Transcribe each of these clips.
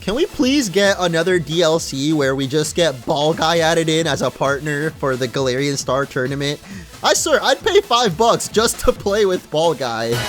Can we please get another DLC where we just get Ball Guy added in as a partner for the Galarian Star Tournament? I swear, I'd pay $5 just to play with Ball Guy.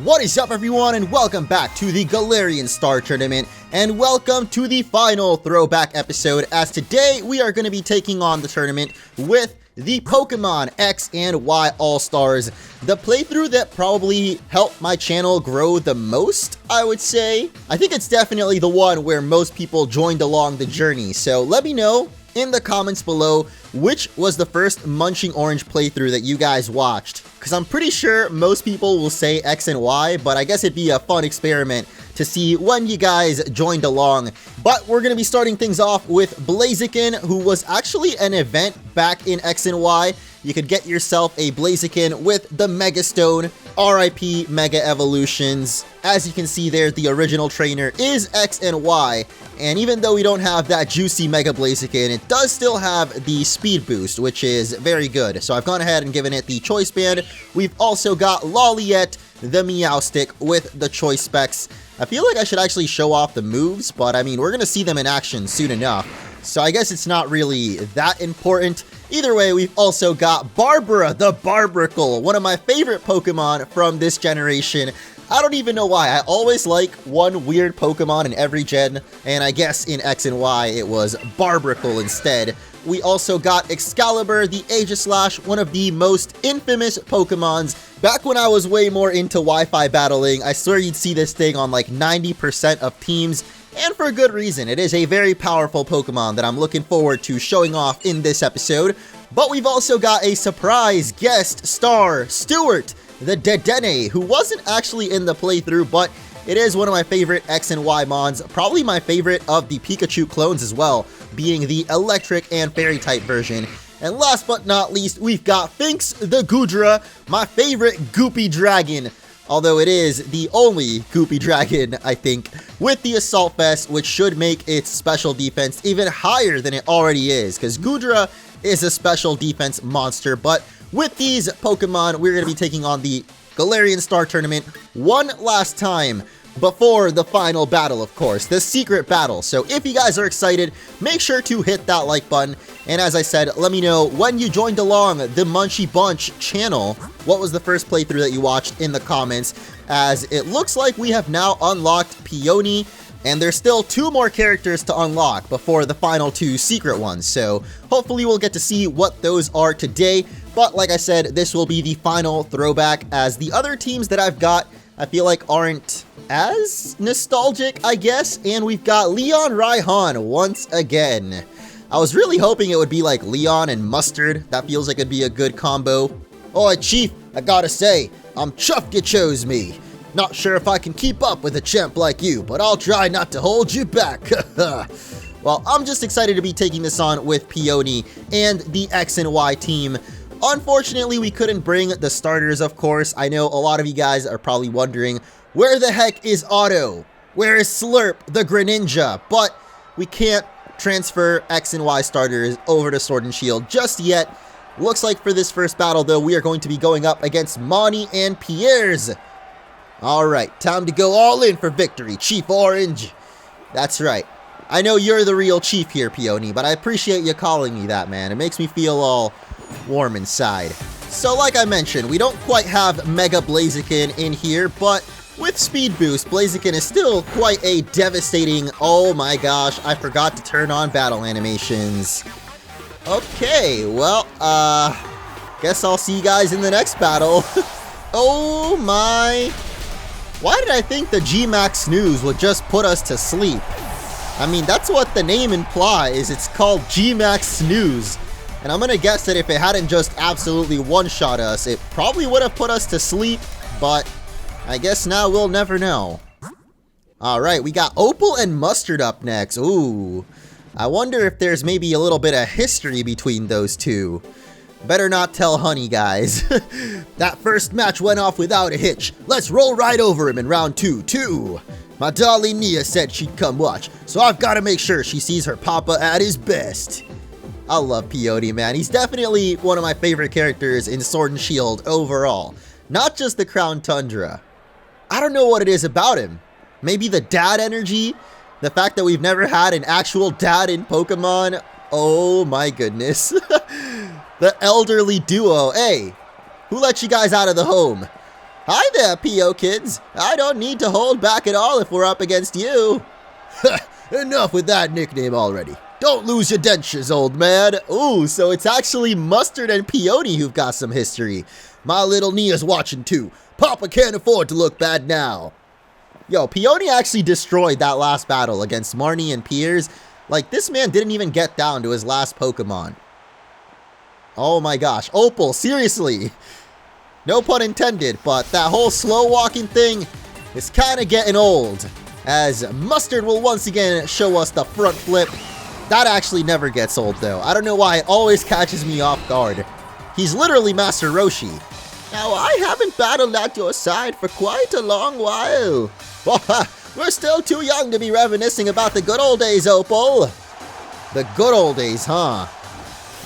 What is up, everyone, and welcome back to the Galarian Star Tournament, and welcome to the final throwback episode, as today we are going to be taking on the tournament with the Pokemon X and Y All-Stars, the playthrough that probably helped my channel grow the most, I would say. I think it's definitely the one where most people joined along the journey, so let me know in the comments below which was the first Munching Orange playthrough that you guys watched, because I'm pretty sure most people will say X and Y, but I guess it'd be a fun experiment to see when you guys joined along. But we're going to be starting things off with Blaziken, who was actually an event back in X and Y. You could get yourself a Blaziken with the Mega Stone, RIP Mega Evolutions. As you can see there, the original trainer is X and Y, and even though we don't have that juicy Mega Blaziken, it does still have the speed boost, which is very good. So I've gone ahead and given it the Choice Band. We've also got Loliet, the Meowstic, with the Choice Specs. I feel like I should actually show off the moves, but I mean, we're going to see them in action soon enough, so I guess it's not really that important. Either way, we've also got Barbara, the Barbracle, one of my favorite Pokemon from this generation. I don't even know why. I always like one weird Pokemon in every gen, and I guess in X and Y it was Barbracle instead. We also got Excalibur, the Aegislash, one of the most infamous Pokemons. Back when I was way more into Wi-Fi battling, I swear you'd see this thing on like 90% of teams, and for good reason. It is a very powerful Pokemon that I'm looking forward to showing off in this episode. But we've also got a surprise guest star, Stuart, the Dedenne, who wasn't actually in the playthrough, but it is one of my favorite X and Y mons, probably my favorite of the Pikachu clones as well, being the electric and fairy type version. And last but not least, we've got Finks the Goodra, my favorite Goopy Dragon, although it is the only Goopy Dragon, I think, with the Assault Vest, which should make its special defense even higher than it already is, because Goodra is a special defense monster. But with these Pokemon, we're going to be taking on the Galarian Star Tournament one last time before the final battle, of course, the secret battle. So if you guys are excited, make sure to hit that like button. And as I said, let me know when you joined along the Munchie Bunch channel, what was the first playthrough that you watched in the comments, as it looks like we have now unlocked Peony, and there's still 2 more characters to unlock before the final 2 secret ones. So hopefully we'll get to see what those are today. But like I said, this will be the final throwback, as the other teams that I've got, I feel like aren't as nostalgic, I guess. And we've got Leon Raihan once again. I was really hoping it would be like Leon and Mustard. That feels like it'd be a good combo. Oh, Chief, I gotta say, I'm chuffed you chose me. Not sure if I can keep up with a champ like you, but I'll try not to hold you back. Well, I'm just excited to be taking this on with Peony and the X and Y team. Unfortunately, we couldn't bring the starters, of course. I know a lot of you guys are probably wondering, where the heck is Otto? Where is Slurp, the Greninja? But we can't transfer X and Y starters over to Sword and Shield just yet. Looks like for this first battle, though, we are going to be going up against Marnie and Piers. Alright, time to go all in for victory, Chief Orange. That's right. I know you're the real chief here, Peony, but I appreciate you calling me that, man. It makes me feel all warm inside. So like I mentioned, we don't quite have Mega Blaziken in here, but with Speed Boost, Blaziken is still quite a devastating... Oh my gosh, I forgot to turn on battle animations. Okay, well, guess I'll see you guys in the next battle. Oh my... Why did I think the G-Max Snooze would just put us to sleep? I mean, that's what the name implies. It's called G-Max Snooze. And I'm gonna guess that if it hadn't just absolutely one-shot us, it probably would have put us to sleep, but I guess now we'll never know. Alright, we got Opal and Mustard up next. Ooh, I wonder if there's maybe a little bit of history between those two. Better not tell Honey, guys. That first match went off without a hitch. Let's roll right over him in round 2, too. My darling Nia said she'd come watch, so I've got to make sure she sees her papa at his best. I love Peyote, man. He's definitely one of my favorite characters in Sword and Shield overall. Not just the Crown Tundra. I don't know what it is about him. Maybe the dad energy? The fact that we've never had an actual dad in Pokemon? Oh my goodness. The elderly duo. Hey, who let you guys out of the home? Hi there, P.O. kids. I don't need to hold back at all if we're up against you. Enough with that nickname already. Don't lose your dentures, old man. Ooh, so it's actually Mustard and Peyote who've got some history. My little Nia's watching too. Papa can't afford to look bad now. Yo, Peyote actually destroyed that last battle against Marnie and Piers. Like, this man didn't even get down to his last Pokemon. Oh my gosh, Opal, seriously. No pun intended, but that whole slow walking thing is kind of getting old. As Mustard will once again show us the front flip. That actually never gets old though. I don't know why it always catches me off guard. He's literally Master Roshi. Now I haven't battled at your side for quite a long while. We're still too young to be reminiscing about the good old days, Opal. The good old days, huh?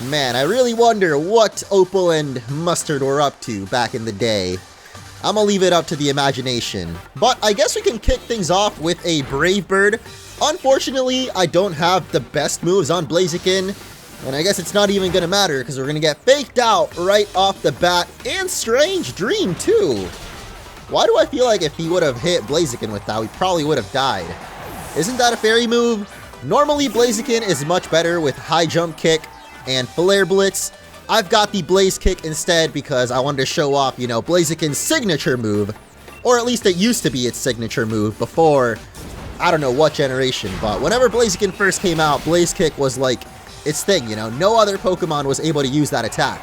Man, I really wonder what Opal and Mustard were up to back in the day. I'm gonna leave it up to the imagination. But I guess we can kick things off with a Brave Bird. Unfortunately, I don't have the best moves on Blaziken. And I guess it's not even gonna matter because we're gonna get faked out right off the bat. And Strange Dream, too. Why do I feel like if he would have hit Blaziken with that, we probably would have died? Isn't that a fairy move? Normally, Blaziken is much better with High Jump Kick and Flare Blitz. I've got the Blaze Kick instead because I wanted to show off, you know, Blaziken's signature move. Or at least it used to be its signature move before, I don't know what generation, but whenever Blaziken first came out, Blaze Kick was like its thing, you know? No other Pokemon was able to use that attack.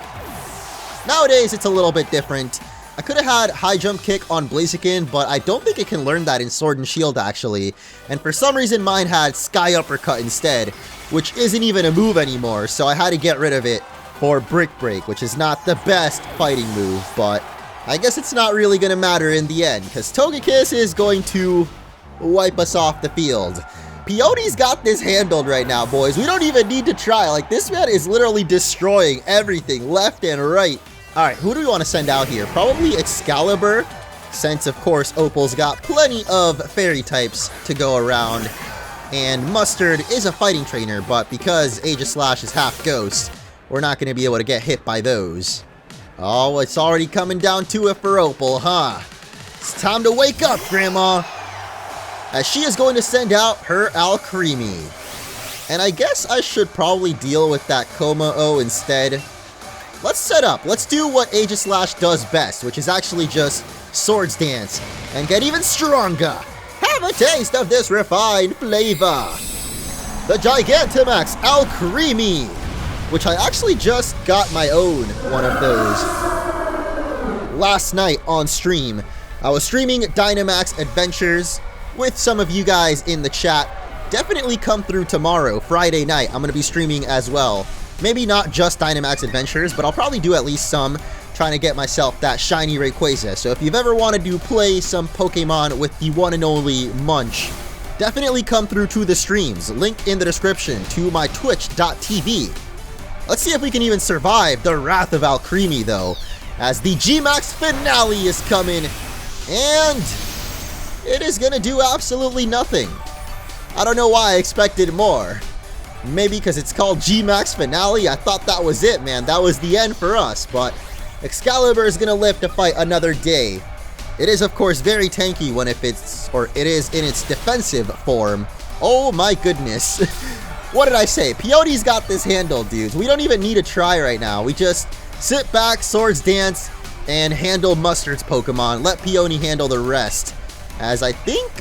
Nowadays, it's a little bit different. I could have had High Jump Kick on Blaziken, but I don't think it can learn that in Sword and Shield, actually. And for some reason, mine had Sky Uppercut instead, which isn't even a move anymore, so I had to get rid of it for Brick Break, which is not the best fighting move, but I guess it's not really going to matter in the end, because Togekiss is going to wipe us off the field. Peyote's got this handled right now, boys. We don't even need to try. Like, this man is literally destroying everything left and right. Alright, who do we want to send out here? Probably Excalibur, since, of course, Opal's got plenty of fairy types to go around. And Mustard is a fighting trainer, but because Aegislash is half ghost, we're not going to be able to get hit by those. Oh, it's already coming down to it for Opal, huh? It's time to wake up, Grandma! As she is going to send out her Alcremie. And I guess I should probably deal with that Kommo-o instead. Let's set up. Let's do what Aegislash does best, which is actually just Swords Dance and get even stronger. Have a taste of this refined flavor. The Gigantamax Alcremie, which I actually just got my own one of those last night on stream. I was streaming Dynamax Adventures with some of you guys in the chat. Definitely come through tomorrow, Friday night. I'm going to be streaming as well. Maybe not just Dynamax Adventures, but I'll probably do at least some, trying to get myself that shiny Rayquaza. So if you've ever wanted to play some Pokemon with the one and only Munch, definitely come through to the streams. Link in the description to my twitch.tv. Let's see if we can even survive the Wrath of Alcremie, though, as the G-Max finale is coming, and it is going to do absolutely nothing. I don't know why I expected more. Maybe because it's called G-Max Finale. I thought that was it, man. That was the end for us, but Excalibur is going to live to fight another day. It is, of course, very tanky when it is in its defensive form. Oh my goodness. What did I say? Peyote's got this handled, dudes. We don't even need to try right now. We just sit back, Swords Dance, and handle Mustard's Pokemon. Let Peyote handle the rest. As I think,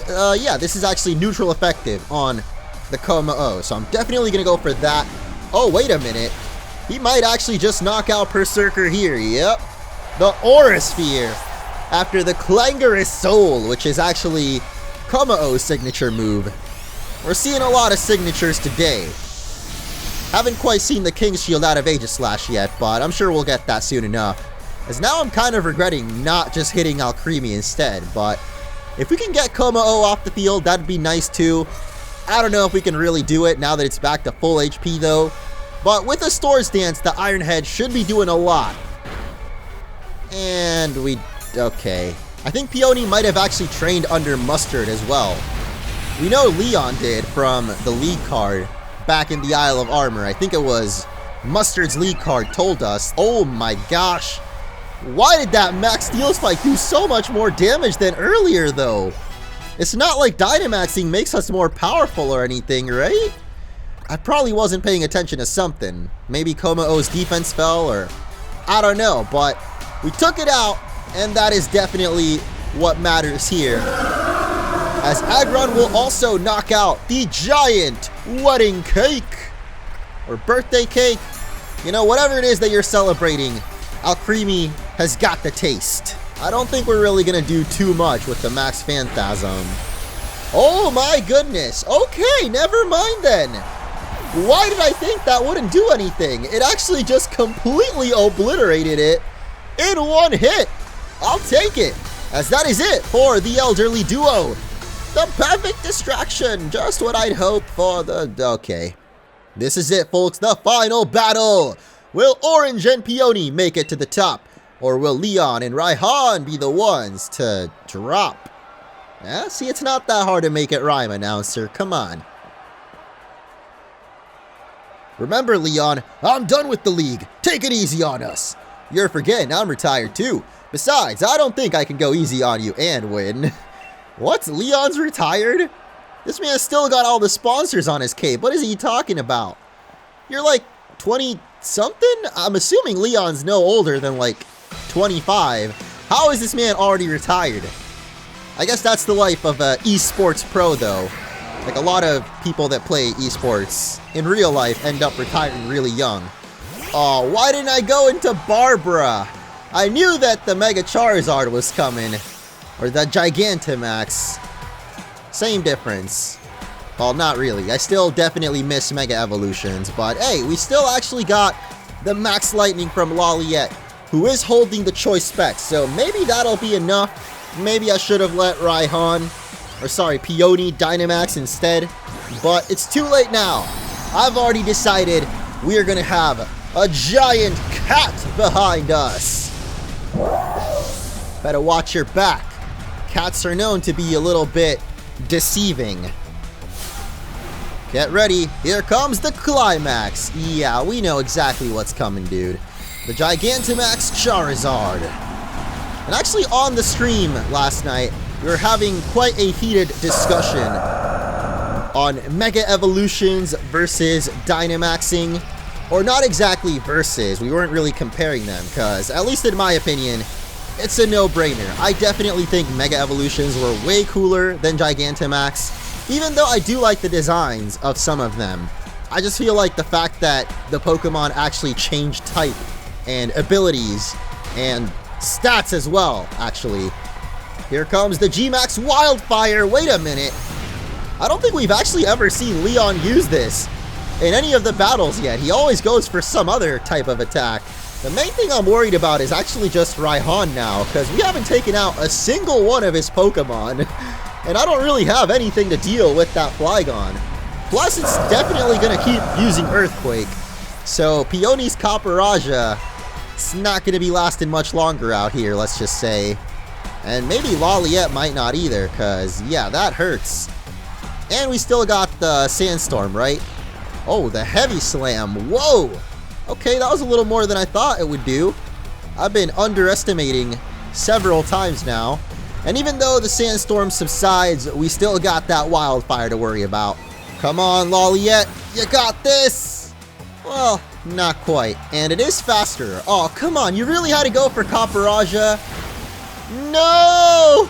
yeah, this is actually neutral effective on the Kommo-o, so I'm definitely going to go for that. Oh, wait a minute. He might actually just knock out Berserker here. Yep. The Aura Sphere after the Clangorous Soul, which is actually Kommo-o's signature move. We're seeing a lot of signatures today. Haven't quite seen the King's Shield out of Aegislash yet, but I'm sure we'll get that soon enough. As now I'm kind of regretting not just hitting Alcremie instead, but if we can get Kommo-o off the field, that'd be nice too. I don't know if we can really do it now that it's back to full HP though, but with a Swords Dance, the Iron Head should be doing a lot. And okay. I think Peony might have actually trained under Mustard as well. We know Leon did from the League card back in the Isle of Armor. I think it was Mustard's League card told us. Oh my gosh. Why did that Max Steel Spike do so much more damage than earlier though? It's not like Dynamaxing makes us more powerful or anything, right? I probably wasn't paying attention to something. Maybe Kommo-o's defense fell, or I don't know, but we took it out, and that is definitely what matters here. As Aggron will also knock out the giant wedding cake, or birthday cake. You know, whatever it is that you're celebrating, Alcremie has got the taste. I don't think we're really going to do too much with the Max Phantasm. Oh my goodness. Okay, never mind then. Why did I think that wouldn't do anything? It actually just completely obliterated it in one hit. I'll take it, as that is it for the elderly duo. The perfect distraction, just what I'd hoped for the... Okay. This is it, folks, the final battle. Will Orange and Peony make it to the top? Or will Leon and Raihan be the ones to drop? Yeah, see, it's not that hard to make it rhyme, announcer. Come on. Remember, Leon, I'm done with the league. Take it easy on us. You're forgetting I'm retired too. Besides, I don't think I can go easy on you and win. What? Leon's retired? This man still got all the sponsors on his cape. What is he talking about? You're like 20-something? I'm assuming Leon's no older than like 25. How is this man already retired? I guess that's the life of an esports pro though. Like a lot of people that play esports in real life end up retiring really young. Oh, why didn't I go into Barbara? I knew that the Mega Charizard was coming. Or the Gigantamax. Same difference. Well, not really. I still definitely miss Mega Evolutions. But hey, we still actually got the Max Lightning from Laliette, who is holding the choice specs. So maybe that'll be enough. Maybe I should have let Raihan, or sorry, Peony Dynamax instead. But it's too late now. I've already decided we are going to have a giant cat behind us. Better watch your back. Cats are known to be a little bit deceiving. Get ready. Here comes the climax. Yeah, we know exactly what's coming, dude. The Gigantamax Charizard. And actually on the stream last night, we were having quite a heated discussion on Mega Evolutions versus Dynamaxing. Or not exactly versus, we weren't really comparing them, because, at least in my opinion, it's a no-brainer. I definitely think Mega Evolutions were way cooler than Gigantamax, even though I do like the designs of some of them. I just feel like the fact that the Pokemon actually change type, and abilities, and stats as well, actually. Here comes the G-Max Wildfire. Wait a minute. I don't think we've actually ever seen Leon use this in any of the battles yet. He always goes for some other type of attack. The main thing I'm worried about is actually just Raihan now, because we haven't taken out a single one of his Pokemon, and I don't really have anything to deal with that Flygon. Plus, it's definitely going to keep using Earthquake, so Peony's Capparaja, it's not going to be lasting much longer out here, let's just say. And maybe Laliette might not either, because, yeah, that hurts. And we still got the Sandstorm, right? Oh, the Heavy Slam. Whoa! Okay, that was a little more than I thought it would do. I've been underestimating several times now. And even though the Sandstorm subsides, we still got that Wildfire to worry about. Come on, Laliette. You got this! Well, not quite. And it is faster. Oh, come on. You really had to go for Capparaja? No!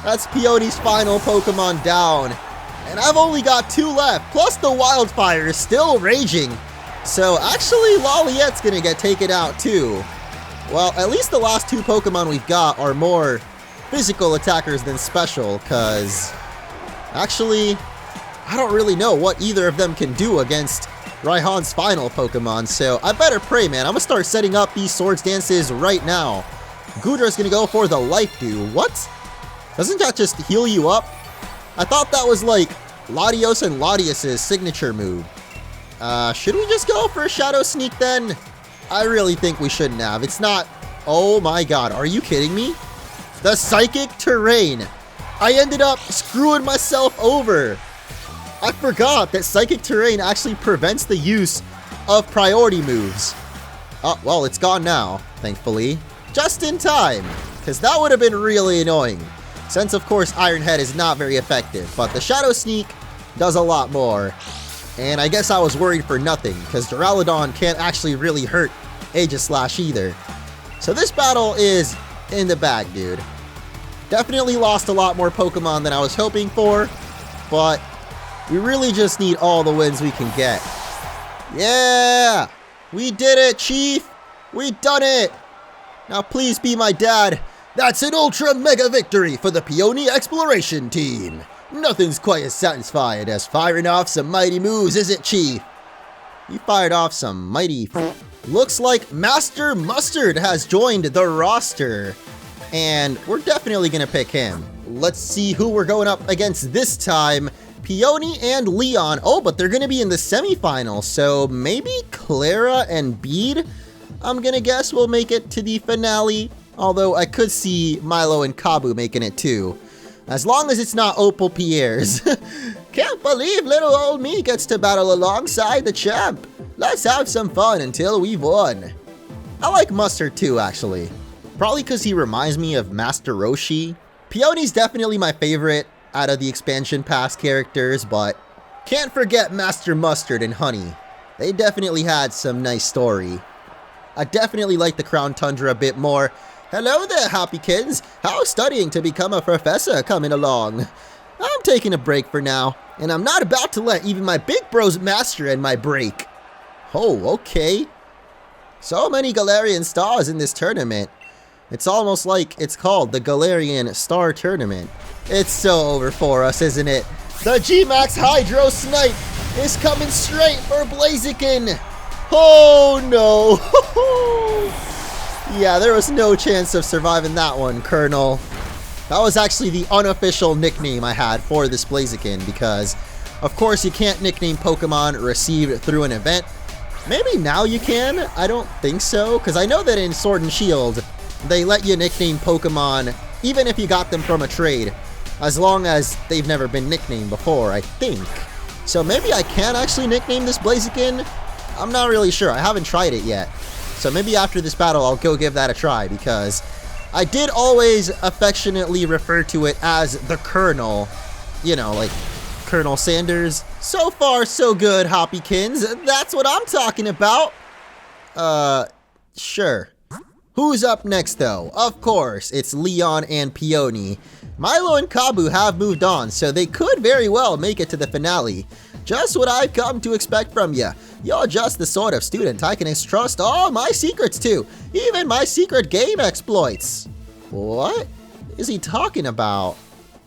That's Peony's final Pokemon down. And I've only got 2 left. Plus the Wildfire is still raging. So actually, Laliette's gonna get taken out too. Well, at least the last 2 Pokemon we've got are more physical attackers than special, because actually, I don't really know what either of them can do against Raihan's final Pokemon, so I better pray, man. I'm gonna start setting up these Swords Dances right now. Gudra's gonna go for the Life Dew. What? Doesn't that just heal you up? I thought that was like Latios and Latios's signature move. Should we just go for a Shadow Sneak then? I really think we shouldn't have. It's not... Oh my god, are you kidding me? The Psychic Terrain. I ended up screwing myself over. I forgot that Psychic Terrain actually prevents the use of priority moves. Oh, well, it's gone now, thankfully. Just in time, because that would have been really annoying. Since, of course, Iron Head is not very effective, but the Shadow Sneak does a lot more. And I guess I was worried for nothing, because Duraludon can't actually really hurt Aegislash either. So this battle is in the bag, dude. Definitely lost a lot more Pokemon than I was hoping for, but we really just need all the wins we can get. Yeah! We did it, Chief! We done it! Now please be my dad. That's an ultra mega victory for the Peony Exploration Team. Nothing's quite as satisfying as firing off some mighty moves, is it, Chief? You fired off some mighty... Looks like Master Mustard has joined the roster. And we're definitely gonna pick him. Let's see who we're going up against this time. Peony and Leon. Oh, but they're gonna be in the semifinal. So maybe Klara and Bede, I'm gonna guess, will make it to the finale. Although I could see Milo and Kabu making it too. As long as it's not Opal Piers. Can't believe little old me gets to battle alongside the champ. Let's have some fun until we've won. I like Mustard too, actually. Probably because he reminds me of Master Roshi. Peony's definitely my favorite out of the expansion pass characters, but can't forget Master Mustard and Honey. They definitely had some nice story. I definitely like the Crown Tundra a bit more. Hello there, happy kids. How's studying to become a professor coming along? I'm taking a break for now, and I'm not about to let even my big bros master in my break. Oh, okay. So many Galarian stars in this tournament. It's almost like it's called the Galarian Star Tournament. It's so over for us, isn't it? The G-Max Hydro Snipe is coming straight for Blaziken. Oh no. Yeah, there was no chance of surviving that one, Colonel. That was actually the unofficial nickname I had for this Blaziken because, of course, you can't nickname Pokemon received through an event. Maybe now you can? I don't think so, because I know that in Sword and Shield, they let you nickname Pokemon even if you got them from a trade, as long as they've never been nicknamed before, I think. So maybe I can actually nickname this Blaziken? I'm not really sure. I haven't tried it yet. So maybe after this battle, I'll go give that a try, because I did always affectionately refer to it as the Colonel. You know, like Colonel Sanders. So far, so good, Hoppykins. That's what I'm talking about. Sure. Who's up next, though? Of course, it's Leon and Peony. Milo and Kabu have moved on, so they could very well make it to the finale. Just what I've come to expect from ya. You're just the sort of student I can entrust all my secrets to, even my secret game exploits. What is he talking about?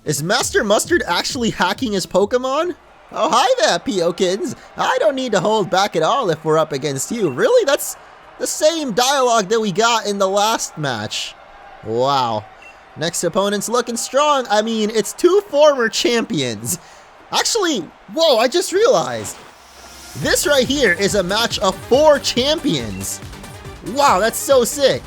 Is Master Mustard actually hacking his Pokemon? Oh, hi there, P.O.kins. I don't need to hold back at all if we're up against you. Really? That's the same dialogue that we got in the last match. Wow. Next opponent's looking strong. I mean, it's two former champions. Actually, whoa, I just realized. This right here is a match of 4 champions. Wow, that's so sick.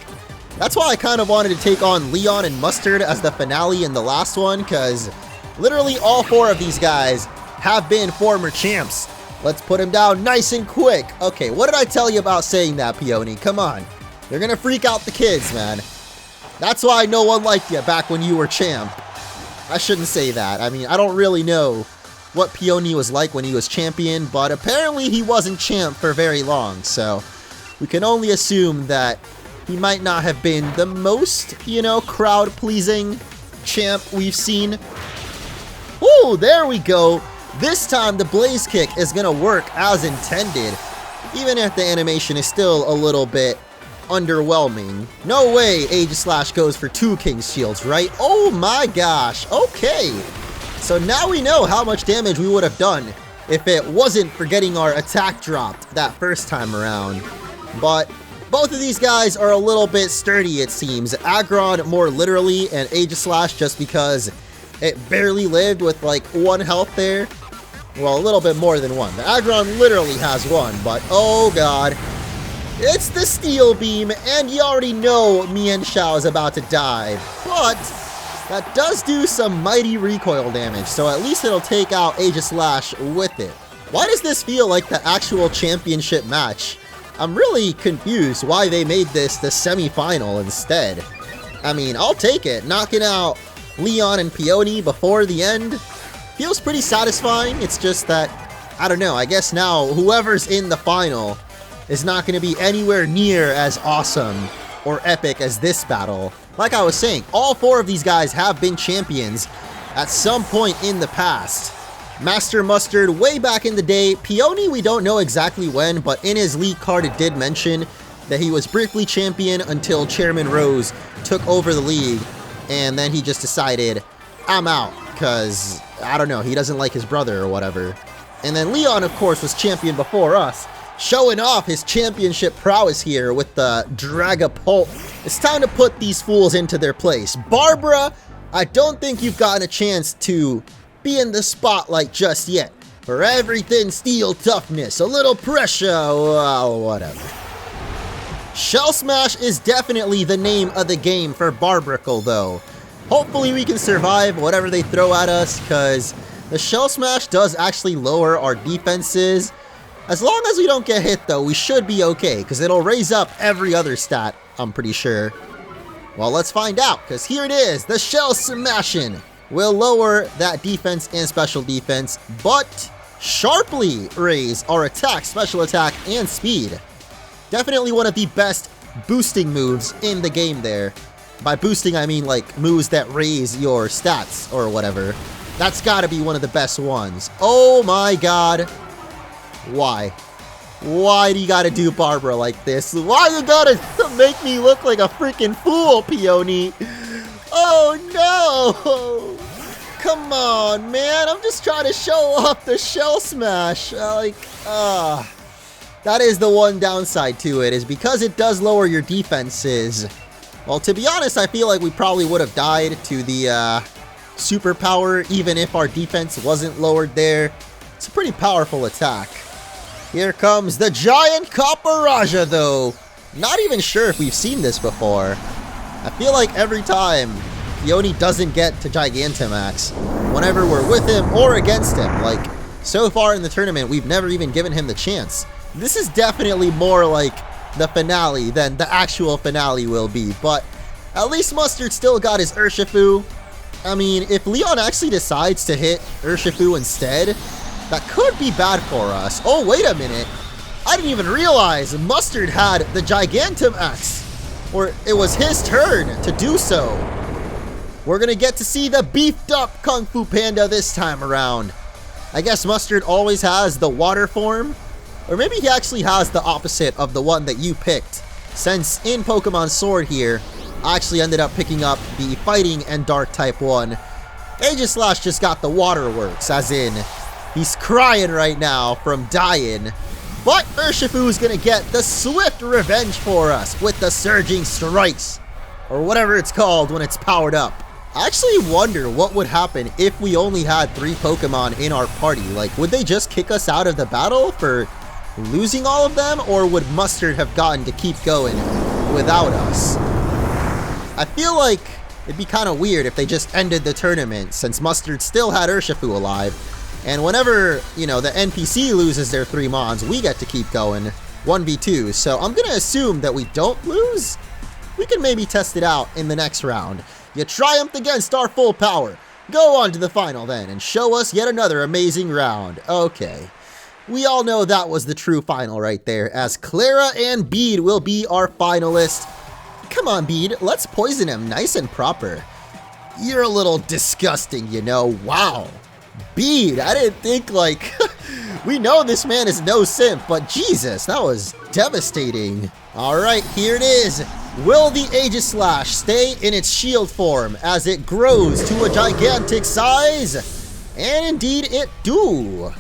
That's why I kind of wanted to take on Leon and Mustard as the finale in the last one, because literally all 4 of these guys have been former champs. Let's put him down nice and quick. Okay, what did I tell you about saying that, Peony? Come on. You're gonna freak out the kids, man. That's why no one liked you back when you were champ. I shouldn't say that. I mean, I don't really know what Peony was like when he was champion, but apparently he wasn't champ for very long, so we can only assume that he might not have been the most, you know, crowd-pleasing champ we've seen. Ooh, there we go. This time the Blaze Kick is gonna work as intended, even if the animation is still a little bit underwhelming. No way Aegislash goes for 2 King's Shields, right? Oh my gosh, okay. So now we know how much damage we would have done if it wasn't for getting our attack dropped that first time around. But both of these guys are a little bit sturdy, it seems. Aggron more literally, and Aegislash just because it barely lived with like 1 health there. Well, a little bit more than 1. The Aggron literally has 1, but oh god. It's the Steel Beam, and you already know Mienshao is about to die. But that does do some mighty recoil damage, so at least it'll take out Aegislash with it. Why does this feel like the actual championship match? I'm really confused why they made this the semi-final instead. I mean, I'll take it. Knocking out Leon and Peony before the end feels pretty satisfying. It's just that, I don't know, I guess now whoever's in the final is not going to be anywhere near as awesome or epic as this battle. Like I was saying, all 4 of these guys have been champions at some point in the past. Master Mustard way back in the day. Peony, we don't know exactly when, but in his league card it did mention that he was briefly champion until Chairman Rose took over the league, and then he just decided, I'm out, because, I don't know, he doesn't like his brother or whatever. And then Leon, of course, was champion before us, showing off his championship prowess here with the Dragapult. It's time to put these fools into their place. Barbara, I don't think you've gotten a chance to be in the spotlight just yet. For everything steel toughness, a little pressure, well, whatever. Shell Smash is definitely the name of the game for Barbracle, though. Hopefully we can survive whatever they throw at us, because the Shell Smash does actually lower our defenses. As long as we don't get hit, though, we should be okay, because it'll raise up every other stat, I'm pretty sure. Well, let's find out, because here it is. The Shell Smashing will lower that defense and special defense, but sharply raise our attack, special attack, and speed. Definitely one of the best boosting moves in the game there. By boosting, I mean like moves that raise your stats or whatever. That's gotta be one of the best ones. Oh my god. Why? Why do you gotta do Barbara like this? Why you gotta make me look like a freaking fool, Peony? Oh no! Come on, man. I'm just trying to show off the Shell Smash. That is the one downside to it, is because it does lower your defenses. Well, to be honest, I feel like we probably would have died to the superpower, even if our defense wasn't lowered there. It's a pretty powerful attack. Here comes the Giant Copperaja, though. Not even sure if we've seen this before. I feel like every time Peony doesn't get to Gigantamax whenever we're with him or against him. Like, so far in the tournament, we've never even given him the chance. This is definitely more like the finale than the actual finale will be, but at least Mustard still got his Urshifu. I mean, if Leon actually decides to hit Urshifu instead, that could be bad for us. Oh, wait a minute. I didn't even realize Mustard had the Gigantamax, or it was his turn to do so. We're gonna get to see the beefed up Kung Fu Panda this time around. I guess Mustard always has the water form, or maybe he actually has the opposite of the one that you picked, since in Pokemon Sword here, I actually ended up picking up the fighting and dark type one. Aegislash just got the waterworks, as in, he's crying right now from dying. But Urshifu's gonna get the swift revenge for us with the Surging Strikes, or whatever it's called when it's powered up. I actually wonder what would happen if we only had 3 Pokemon in our party. Like, would they just kick us out of the battle for losing all of them, or would Mustard have gotten to keep going without us? I feel like it'd be kind of weird if they just ended the tournament, since Mustard still had Urshifu alive. And whenever, you know, the NPC loses their 3 Mons, we get to keep going 1v2. So I'm going to assume that we don't lose. We can maybe test it out in the next round. You triumphed against our full power. Go on to the final then and show us yet another amazing round. Okay. We all know that was the true final right there, as Klara and Bede will be our finalists. Come on, Bede, let's poison him nice and proper. You're a little disgusting, you know. Wow. Bede, I didn't think, like, we know this man is no simp, but Jesus, that was devastating. All right, here it is. Will the Aegislash stay in its shield form as it grows to a gigantic size? And indeed it do.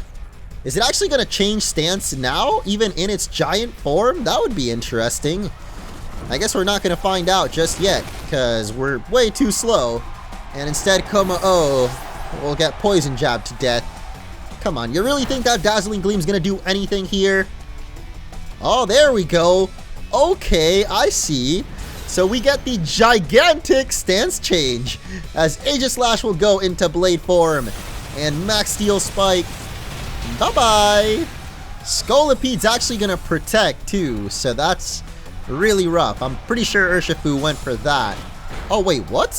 Is it actually going to change stance now, even in its giant form? That would be interesting. I guess we're not going to find out just yet, because we're way too slow. And instead, Como-O will get poison jabbed to death. Come on, you really think that Dazzling Gleam's going to do anything here? Oh, there we go. Okay, I see. So we get the gigantic stance change, as Aegislash will go into Blade form. And Max Steel Spike, bye-bye. Scolipede's actually going to protect, too, so that's really rough. I'm pretty sure Urshifu went for that. Oh, wait, what?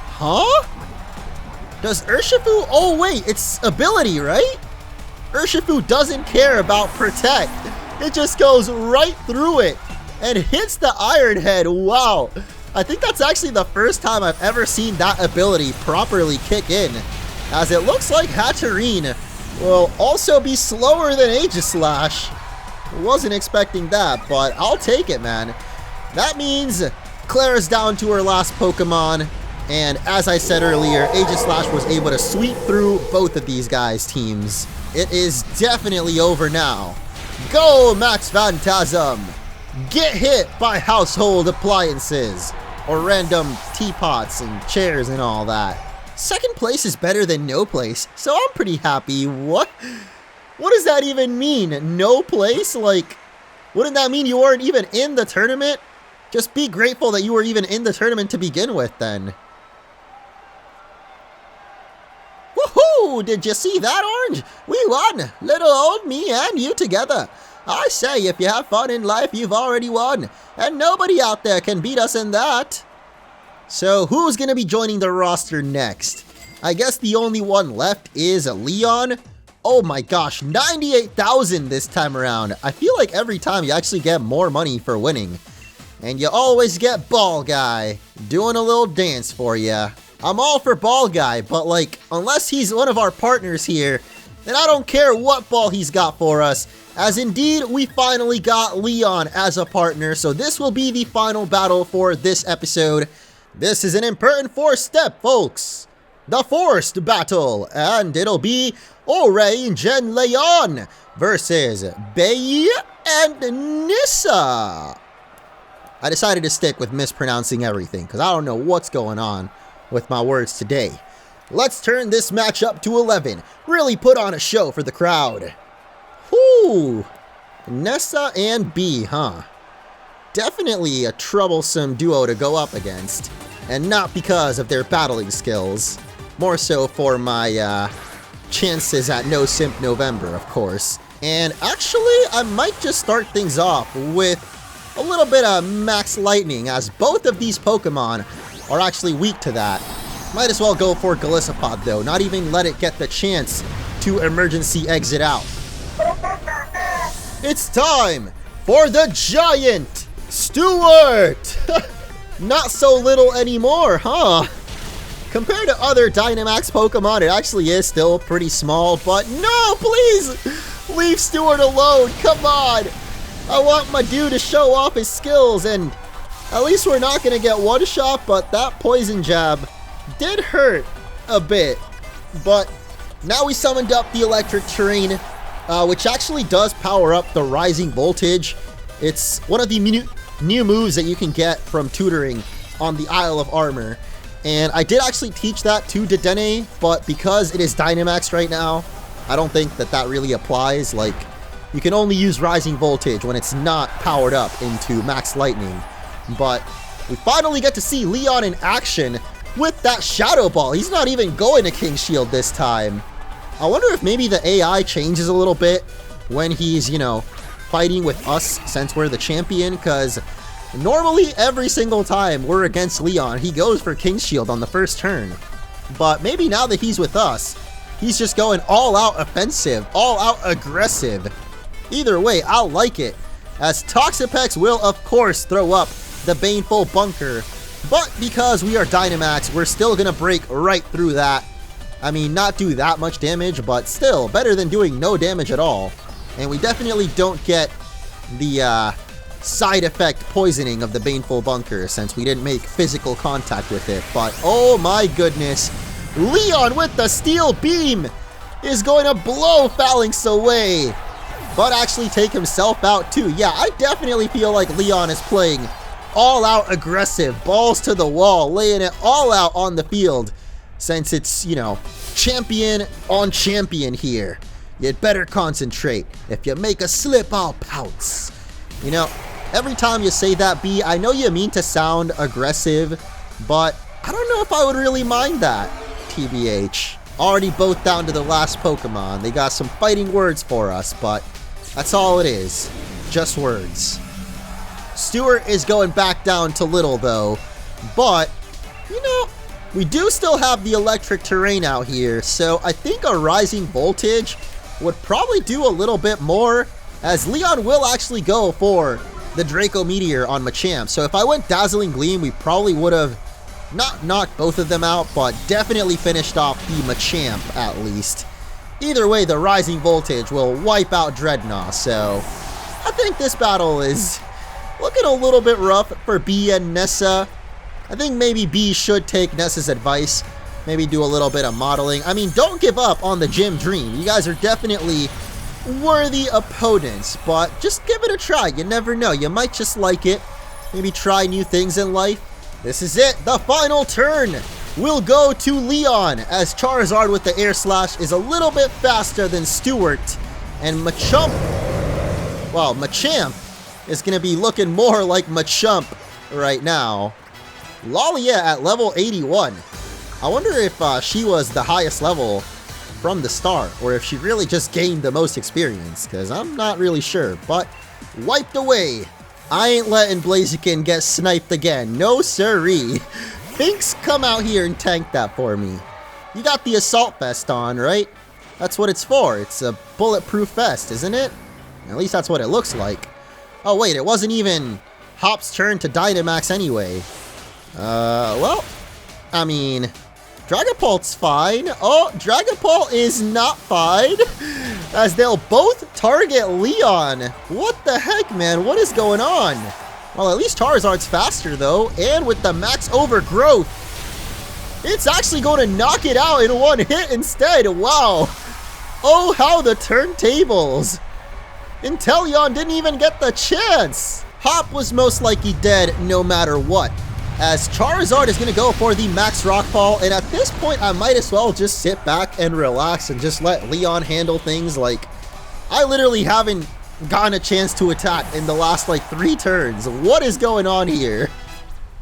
Huh? Does Urshifu... Oh, wait, it's ability, right? Urshifu doesn't care about protect. It just goes right through it and hits the Iron Head. Wow. I think that's actually the first time I've ever seen that ability properly kick in, as it looks like Hatterene will also be slower than Aegislash. Wasn't expecting that, but I'll take it, man. That means Klara's down to her last Pokemon, and as I said earlier, Aegislash was able to sweep through both of these guys' teams. It is definitely over now. Go, Max Phantasm! Get hit by household appliances, or random teapots and chairs and all that. Second place is better than no place, so I'm pretty happy. What does that even mean? No place? Like, wouldn't that mean you weren't even in the tournament? Just be grateful that you were even in the tournament to begin with, then. Woohoo! Did you see that, Orange? We won! Little old me and you together. I say, if you have fun in life, you've already won. And nobody out there can beat us in that. So, who's going to be joining the roster next? I guess the only one left is Leon. Oh my gosh, 98,000 this time around. I feel like every time you actually get more money for winning. And you always get Ball Guy doing a little dance for you. I'm all for Ball Guy, but like, unless he's one of our partners here, then I don't care what ball he's got for us. As indeed, we finally got Leon as a partner, so this will be the final battle for this episode. This is an important fourth step, folks. The forced battle, and it'll be Orange and Leon versus Bea and Nessa. I decided to stick with mispronouncing everything, because I don't know what's going on with my words today. Let's turn this match up to 11. Really put on a show for the crowd. Whoo! Nessa and Bea, huh? Definitely a troublesome duo to go up against. And not because of their battling skills. More so for my chances at No Simp November, of course. And actually, I might just start things off with a little bit of Max Lightning, as both of these Pokemon are actually weak to that. Might as well go for Golisopod though, not even let it get the chance to emergency exit out. It's time for the Giant Stuart! Not so little anymore, huh? Compared to other Dynamax Pokemon, it actually is still pretty small, but no, please! Leave Stuart alone, come on! I want my dude to show off his skills, and at least we're not gonna get one shot, but that poison jab did hurt a bit. But now we summoned up the electric terrain, which actually does power up the rising voltage. It's one of the new moves that you can get from tutoring on the Isle of Armor. And I did actually teach that to Dedenne, but because it is Dynamax right now, I don't think that that really applies. Like, you can only use rising voltage when it's not powered up into Max Lightning. But we finally get to see Leon in action with that Shadow Ball. He's not even going to King Shield this time. I wonder if maybe the AI changes a little bit when he's, you know, fighting with us since we're the champion, because normally every single time we're against Leon, he goes for King Shield on the first turn. But maybe now that he's with us, he's just going all out offensive, all out aggressive. Either way, I'll like it, as Toxapex will of course throw up the Baneful Bunker, but because we are Dynamax, we're still gonna break right through that. I mean, not do that much damage, but still better than doing no damage at all. And we definitely don't get the side effect poisoning of the Baneful Bunker since we didn't make physical contact with it. But oh my goodness, Leon with the Steel Beam! is going to blow Phalanx away, but actually take himself out too. Yeah, I definitely feel like Leon is playing all-out aggressive, balls to the wall, laying it all out on the field, since it's, you know, champion on champion here. You'd better concentrate. If you make a slip, I'll pounce. You know, every time you say that, Bea, I know you mean to sound aggressive, but I don't know if I would really mind that, TBH. Already both down to the last Pokemon. They got some fighting words for us, but that's all it is. Just words. Stuart is going back down to Little, though, but, you know, we do still have the electric terrain out here, so I think a Rising Voltage would probably do a little bit more, as Leon will actually go for the Draco Meteor on Machamp. So if I went Dazzling Gleam, we probably would have not knocked both of them out, but definitely finished off the Machamp at least. Either way, the Rising Voltage will wipe out Dreadnought, so I think this battle is looking a little bit rough for Bea and Nessa. I think maybe Bea should take Nessa's advice, maybe do a little bit of modeling. I mean, don't give up on the Gym Dream. You guys are definitely worthy opponents, but just give it a try. You never know. You might just like it. Maybe try new things in life. This is it. The final turn will go to Leon, as Charizard with the Air Slash is a little bit faster than Stuart, and Machamp is going to be looking more like Machamp right now. Lalia at level 81. I wonder if she was the highest level from the start, or if she really just gained the most experience, because I'm not really sure, but wiped away. I ain't letting Blaziken get sniped again. No siree. Finks, come out here and tank that for me. You got the Assault Vest on, right? That's what it's for. It's a bulletproof vest, isn't it? At least that's what it looks like. Oh wait, it wasn't even Hop's turn to Dynamax anyway. Well, I mean, Dragapult's fine. Oh, Dragapult is not fine, as they'll both target Leon. What the heck, man? What is going on? Well, at least Charizard's faster, though, and with the max overgrowth, it's actually going to knock it out in one hit instead. Wow. Oh, how the turntables. Inteleon didn't even get the chance. Hop was most likely dead no matter what, as Charizard is going to go for the max rockfall, and at this point I might as well just sit back and relax and just let Leon handle things. Like, I literally haven't gotten a chance to attack in the last like 3 turns. What is going on here?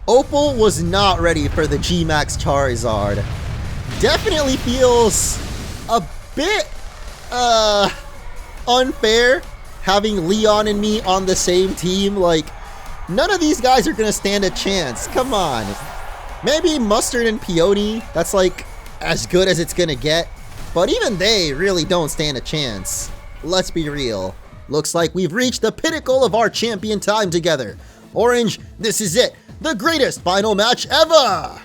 Opal was not ready for the G-Max Charizard. Definitely feels a bit unfair having Leon and me on the same team. Like, none of these guys are gonna stand a chance. Come on. Maybe Mustard and Peony, that's like as good as it's gonna get, but even they really don't stand a chance. Let's be real. Looks like we've reached the pinnacle of our champion time together. Orange, this is it. The greatest final match ever!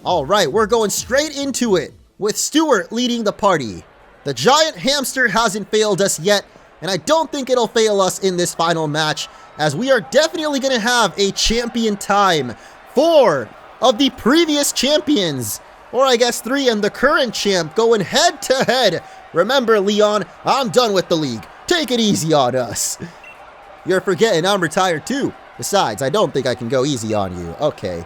Alright, we're going straight into it, with Stuart leading the party. The giant hamster hasn't failed us yet, and I don't think it'll fail us in this final match, as we are definitely going to have a champion time. 4 of the previous champions, or I guess 3 and the current champ, going head to head. Remember, Leon, I'm done with the league. Take it easy on us. You're forgetting I'm retired too. Besides, I don't think I can go easy on you. Okay.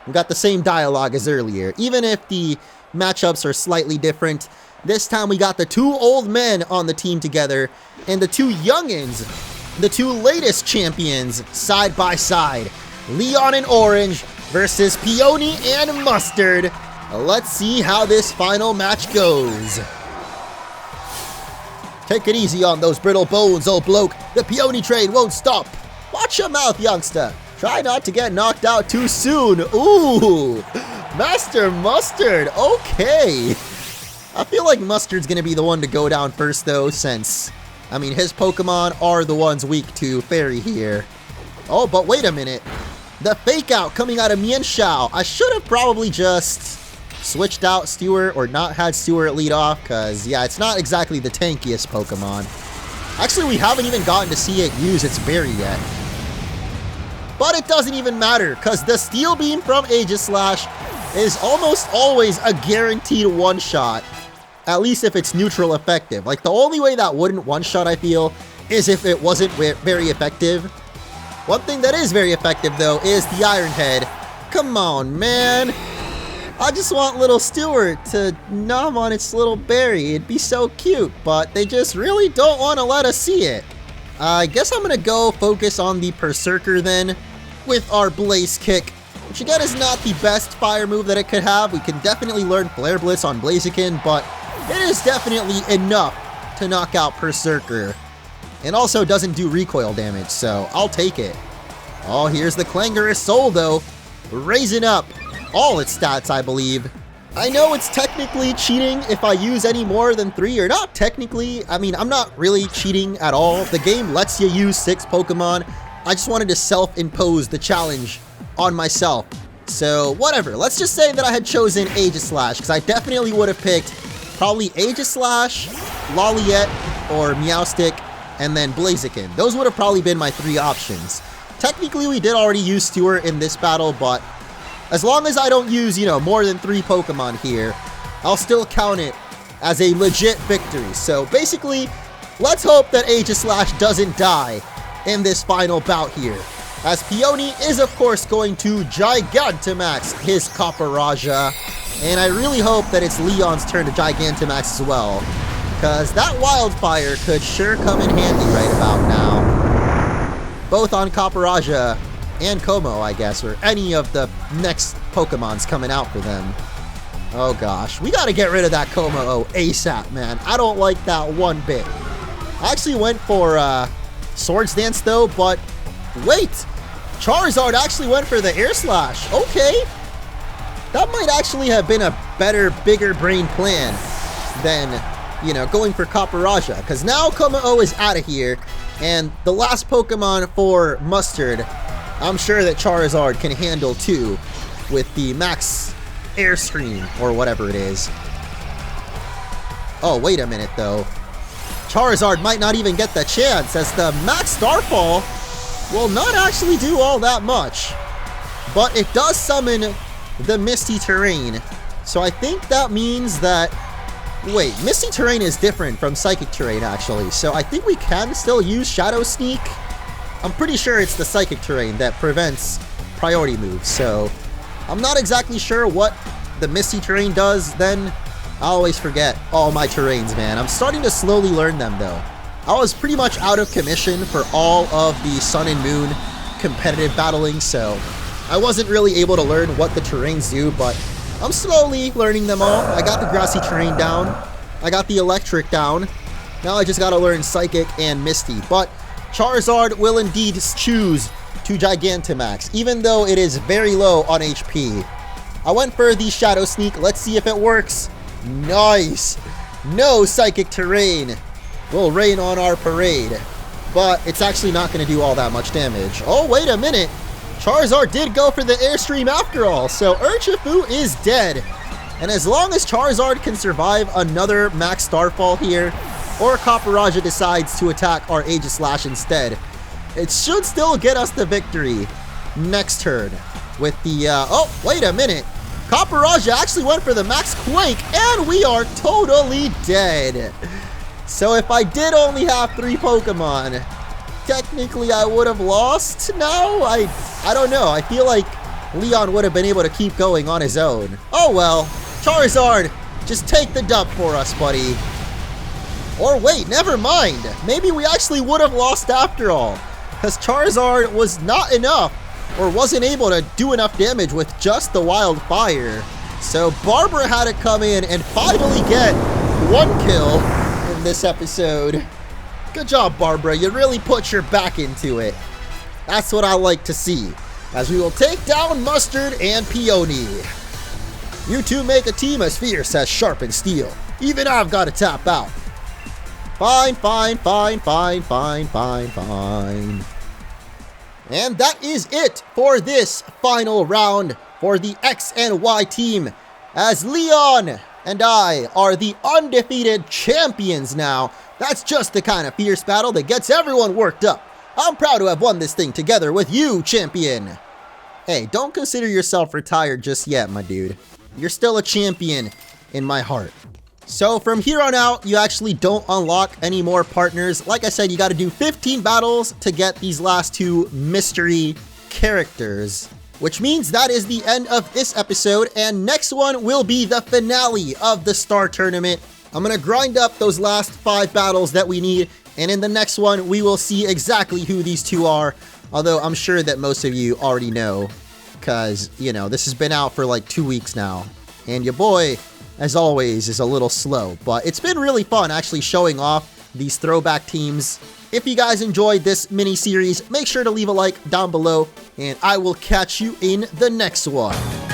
We got the same dialogue as earlier. Even if the matchups are slightly different, this time we got the 2 old men on the team together, and the 2 youngins, the 2 latest champions, side by side. Leon and Orange versus Peony and Mustard. Let's see how this final match goes. Take it easy on those brittle bones, old bloke. The Peony train won't stop. Watch your mouth, youngster. Try not to get knocked out too soon. Ooh, Master Mustard. Okay. I feel like Mustard's going to be the one to go down first, though, since, I mean, his Pokemon are the ones weak to Fairy here. Oh, but wait a minute. The fake out coming out of Mienshao. I should have probably just switched out Stuart, or not had Stuart lead off, because, yeah, it's not exactly the tankiest Pokemon. Actually, we haven't even gotten to see it use its berry yet. But it doesn't even matter, because the Steel Beam from Aegislash is almost always a guaranteed one-shot. at least if it's neutral effective. Like, the only way that wouldn't one-shot, I feel, is if it wasn't very effective. One thing that is very effective, though, is the Iron Head. Come on, man. I just want little Stuart to nom on its little berry. It'd be so cute, but they just really don't want to let us see it. I guess I'm going to go focus on the Berserker then with our Blaze Kick, which again is not the best fire move that it could have. We can definitely learn Flare Blitz on Blaziken, but it is definitely enough to knock out Berserker. And also doesn't do recoil damage, so I'll take it. Oh, here's the Clangorous Soul though, raising up all its stats, I believe. I know it's technically cheating if I use any more than 3, or not technically. I mean, I'm not really cheating at all. The game lets you use 6 Pokemon. I just wanted to self-impose the challenge on myself. So, whatever. Let's just say that I had chosen Aegislash, because I definitely would have picked probably Aegislash, Loliet, or Meowstic, and then Blaziken. Those would have probably been my 3 options. Technically, we did already use Stuart in this battle, but as long as I don't use, you know, more than 3 Pokemon here, I'll still count it as a legit victory. So basically, let's hope that Aegislash doesn't die in this final bout here, as Peony is of course going to Gigantamax his Copperajah, and I really hope that it's Leon's turn to Gigantamax as well, because that Wildfire could sure come in handy right about now, both on Copperajah and Como, I guess, or any of the next Pokemons coming out for them. Oh gosh, we gotta get rid of that Como ASAP, man. I don't like that one bit. I actually went for Swords Dance though, but wait, Charizard actually went for the Air Slash. Okay, that might actually have been a better, bigger brain plan than, you know, going for Copperajah, because now Como is out of here, and the last Pokemon for Mustard, I'm sure that Charizard can handle too, with the Max Airstream, or whatever it is. Oh, wait a minute though. Charizard might not even get the chance, as the Max Starfall will not actually do all that much. But it does summon the Misty Terrain, so I think that means that... Wait, Misty Terrain is different from Psychic Terrain actually, so I think we can still use Shadow Sneak. I'm pretty sure it's the Psychic Terrain that prevents priority moves, so I'm not exactly sure what the Misty Terrain does then. I always forget all my terrains, man. I'm starting to slowly learn them though. I was pretty much out of commission for all of the Sun and Moon competitive battling, so I wasn't really able to learn what the terrains do, but I'm slowly learning them all. I got the Grassy Terrain down. I got the Electric down. Now I just gotta learn Psychic and Misty, but Charizard will indeed choose to Gigantamax, even though it is very low on HP. I went for the Shadow Sneak. Let's see if it works. Nice! No Psychic Terrain will rain on our parade, but it's actually not going to do all that much damage. Oh, wait a minute. Charizard did go for the Airstream after all, so Urshifu is dead. And as long as Charizard can survive another Max Starfall here, or Copperajah decides to attack our Aegislash instead, it should still get us the victory next turn with the, oh, wait a minute. Copperajah actually went for the Max Quake, and we are totally dead. So if I did only have 3 Pokemon, technically I would have lost now? I don't know. I feel like Leon would have been able to keep going on his own. Oh well. Charizard, just take the dub for us, buddy. Or wait, never mind. Maybe we actually would have lost after all, because Charizard was not enough, or wasn't able to do enough damage with just the Wildfire. So Barbara had to come in and finally get 1 kill in this episode. Good job, Barbara. You really put your back into it. That's what I like to see, as we will take down Mustard and Peony. You two make a team as fierce as sharpened steel. Even I've got to tap out. Fine, fine, fine, fine, fine, fine, fine. And that is it for this final round for the X and Y team, as Leon and I are the undefeated champions now. That's just the kind of fierce battle that gets everyone worked up. I'm proud to have won this thing together with you, champion. Hey, don't consider yourself retired just yet, my dude. You're still a champion in my heart. So from here on out, you actually don't unlock any more partners. Like I said, you got to do 15 battles to get these last 2 mystery characters. Which means that is the end of this episode, and next one will be the finale of the Star Tournament. I'm going to grind up those last 5 battles that we need, and in the next one, we will see exactly who these 2 are. Although I'm sure that most of you already know, because, you know, this has been out for like 2 weeks now. And your boy, as always, is a little slow, but it's been really fun actually showing off these throwback teams. If you guys enjoyed this mini series, make sure to leave a like down below, and I will catch you in the next one.